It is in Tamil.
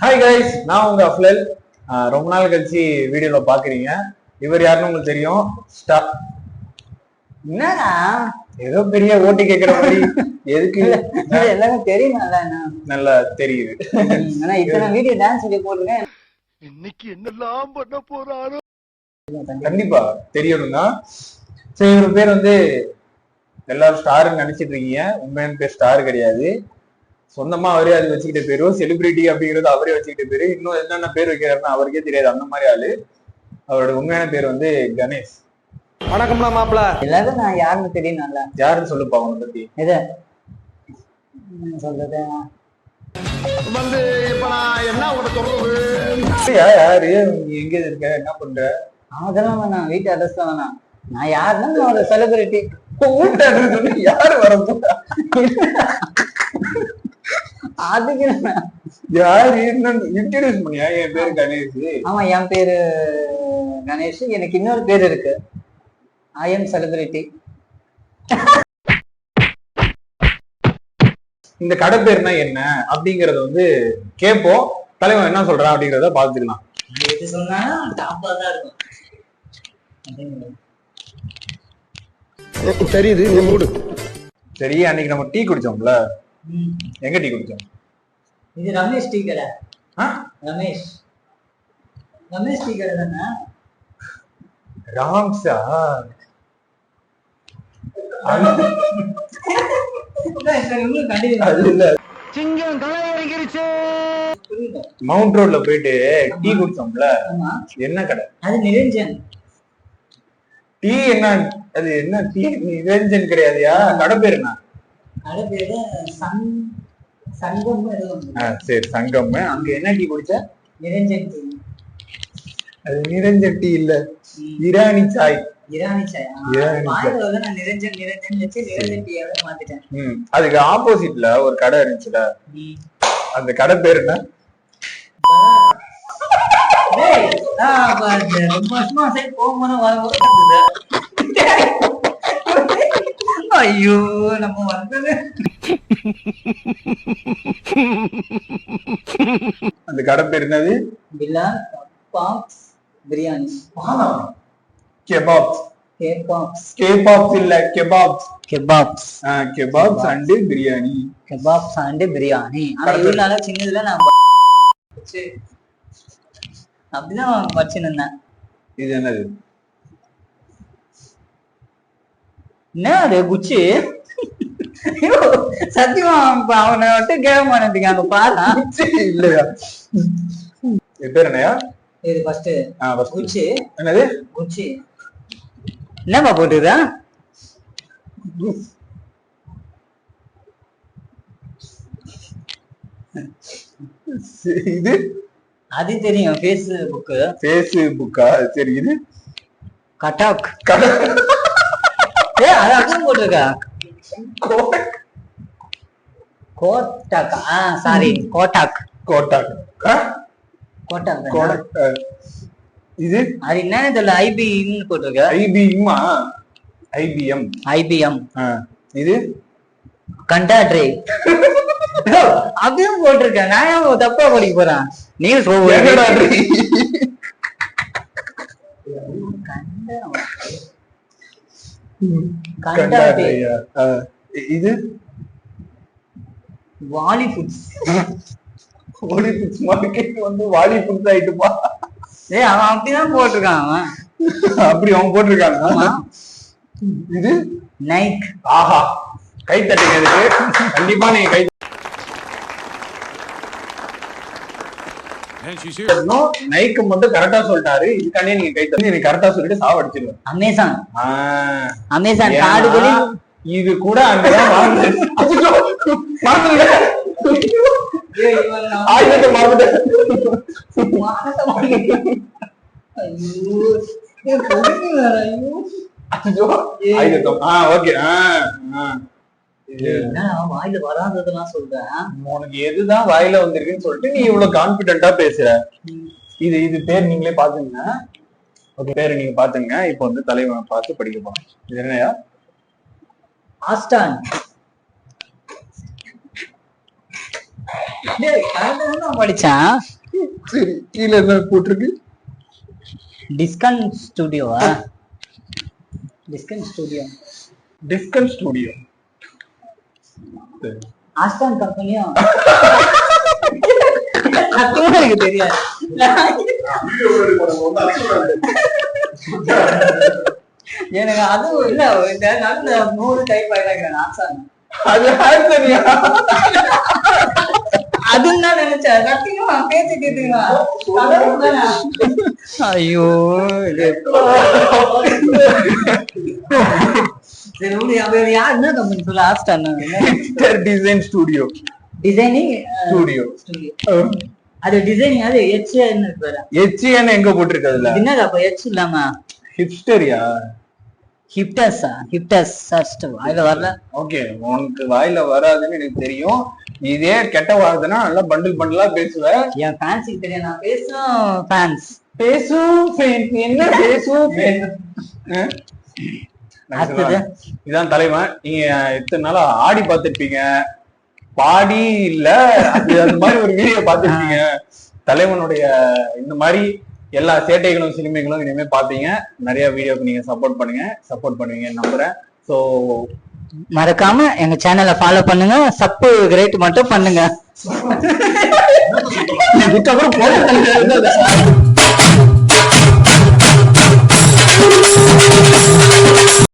ஹாய் கைஸ், நான் உங்க அஃப்லல். ரொம்ப நாள் கழிச்சு வீடியோல பாக்குறீங்க. இவர் யாருன்னு உங்களுக்கு தெரியும். என்னடா ஏதோ பெரிய ஓட்டி கேக்குற மாதிரி எதுக்கு எல்லாமே தெரியும். நல்லா தெரியுது. ஆனா இத்தனை வீடியோ டான்ஸ் வீடியோ போடுங்க. இன்னைக்கு என்னெல்லாம் பண்ண போறாரோ கண்டிப்பா தெரியணும்னா. சரி, இவர் பேர் வந்து எல்லாரும் ஸ்டாருன்னு நினைச்சிட்டு இருக்கீங்க. உண்மையான பேர் ஸ்டார் கிடையாது. சொந்தமா அவரே அது வச்சுக்கிட்ட பேரு செலிபிரிட்டி அப்படிங்கறது அவரே வச்சுக்கிட்ட பேரு. இன்னும் என்னென்ன பேர் வைக்கிறாருன்னு அவருக்கே தெரியாது. அந்த மாதிரி ஆளு. அவரோட உண்மையான பேர் வந்து கணேஷ். வணக்கம்னா மாப்பிள்ள. எல்லாரும் நான் யாருன்னு தெரியும். நல்லா யாருன்னு சொல்லுப்பா உன்னை பத்தி. எது சொல்றது வந்து இப்ப நான் என்ன உனக்கு சொல்றது? யாரு நீ எங்க இருக்க, என்ன பண்ற? அதெல்லாம் வேணாம், வீட்டு அட்ரஸ் தான் வேணாம். நான் யாருன்னா ஒரு செலிபிரிட்டி. யாரு வரப்போறா? அதுக்கு யாரு இன்ட்ரோடியூஸ் பண்ணியா? என் பேரு கணேஷ். ஆமா, என் பேரு கணேஷ். எனக்கு இன்னொரு பேர் இருக்கு. I am celebrity. இந்த கடை பேர்னா என்ன அப்படிங்கறத வந்து கேட்போம். தலைவன் என்ன சொல்றான் அப்படிங்கறத பாத்துக்கலாம். எது சொன்னாலும் டாப்பா தான் இருக்கும். தெரியுது, நீ மூடு. சரி, அன்னைக்கு நம்ம டீ குடிச்சோம்ல, எங்க டீ குடிச்சோம்? இது ரமேஷ் டீ கடை. ரமேஷ் டீ கடை தானே? ராம்சா சிங்கம் களை இறங்கிருச்சு. மவுண்ட் ரோட்ல போயிட்டு டீ குடிச்சோம்ல, என்ன கடை? அது நிரஞ்சன் டீ. என்ன அது? என்ன டீ? நிரஞ்சன் கிடையாதுயா. கடை பேர் என்ன? கடை பேரு சங்கம். சரி, சங்கம். அங்க என்ன டீ குடிச்ச? நிரஞ்சன் டீ. அது நிரஞ்சன் டீ இல்ல, இரானி சாய். இரானி சாய். நான் நிரஞ்சன் வச்சு நிரஞ்சன் டீயாவே மாத்திட்டேன். அதுக்கு ஆப்போசிட்ல ஒரு கடை இருந்துச்சுல, அந்த கடை பேர் என்ன? ரொம்ப வருஷமா சைட் போகும்போது ஐயோ நம்ம வந்தது. அந்த கடை பேர் என்னது? பிலால் கபாப்ஸ் பிரியாணி. கெபாப்ஸ். கேபாப்ஸ் இல்ல, kebabs. Kebabs and biryani. Kebabs and biryani. ஆனா இதனால சின்னதுல நான் அப்படிதான் வச்சுருந்தேன். இது என்னது? என்ன அது? குச்சி. சத்தியமா அவனை மட்டும் கேட்க மாட்டேங்க. அங்க பாரு. இல்லையா? என் பேர் என்னையா? இது ஃபர்ஸ்ட் குச்சி. என்னது? குச்சி. என்னப்பா போட்டுதா? இது அது தெரியும். ஃபேஸ்புக்கா? சரி, இது கட்டாக். அது அப்படியே போட்டிருக்கா. கோட்டாக். சாரி, கோட்டாக். இது அது என்னன்னு தெரியல. ஐபிஎம் போட்டிருக்க. ஐபிஎம். இது கண்டாட்ரே. அப்படியும் போட்டிருக்கேன். நான் ஏன் தப்பா படிக்க போறேன்? நீ இது வாலி ஃபுட்ஸ். மார்க்கெட் வந்து வாலி ஃபுட்ஸ் ஆயிட்டுப்பா. அவன் அப்படிதான் போட்டிருக்கான். அப்படி அவன் போட்டிருக்காங்க. இது நைக். ஆஹா, கை தட்டுங்க. இதுக்கு கண்டிப்பா நீங்க கை நைக்கு மட்டும் கரெக்டா சொல்லிட்டாரு. இதுக்கானே நீங்க கை தட்டி நீங்க கரெக்டா சொல்லிட்டு சாவடிச்சிருவேன். அமேசான் காடுகளி. இது கூட அங்கதான் ஆயுதத்தை மறந்துட்டேன். வாயில வராததெல்லாம் சொல்றேன். உனக்கு எதுதான் வாயில வந்திருக்குன்னு சொல்லிட்டு நீ இவ்வளவு கான்பிடென்டா பேசுற. இது பேர் நீங்களே பாத்துங்க. பேரு நீங்க பாத்துங்க. இப்ப வந்து தலைவனை பார்த்து படிக்க போறோம். இது என்னையா? ஆஸ்டான். படிச்சான். சரி, கீழே என்ன போட்டிருக்கு? டிஸ்கன் ஸ்டுடியோவா? டிஸ்கன் ஸ்டுடியோ. டிஸ்கன் ஸ்டுடியோ. ஆஸ்டான் கம்பெனியும் எனக்கு தெரியாது. எனக்கு அதுவும் இல்ல, இந்த நல்ல 100 டைப் ஆயிடாங்க ஆசான். அது ஆன்சனியா? அதுன்னு தான் நினைச்சேன். சத்தியமா பேசிட்டு இருக்கீங்களா? ஐயோ சரி விடு, அவர் யார், என்ன கம்பெனி சொல்ல? Aston design studio. Designing studio. அது டிசைனிங், அது HN இருக்கு வேற. HN எங்க போட்டிருக்கு அதுல? என்னது அப்ப H இல்லாம? ஹிப்ஸ்டரியா? ஹிப்டஸா? ஹிப்டஸ் ஃபர்ஸ்ட் வாயில வரல. ஓகே, உனக்கு வாயில வராதுன்னு எனக்கு தெரியும். இதே கெட்ட வார்த்தைனா நல்லா பண்டில் பண்டிலா பேசுவ. என் ஃபேன்ஸுக்கு தெரியும், நான் பேசும் ஃபேன்ஸ். என்ன பேசும்? அடுத்தது இதான் தலைவன். நீங்க இத்தனை நாளா ஆடி பார்த்திருப்பீங்க, பாடி இல்ல அது அந்த மாதிரி ஒரு வீடியோ பார்த்திருப்பீங்க. தலைவனுடைய இந்த மாதிரி எல்லா சேட்டைகளும் சினிமைகளும் இனிமே பாப்பீங்க. நிறைய வீடியோக்கு நீங்க சப்போர்ட் பண்ணுவீங்க நம்புறேன். சோ மறக்காம எங்க சேனலை ஃபாலோ பண்ணுங்க, சப்ஸ்கிரைப் மட்டும் பண்ணுங்க. இதுக்கப்புறம்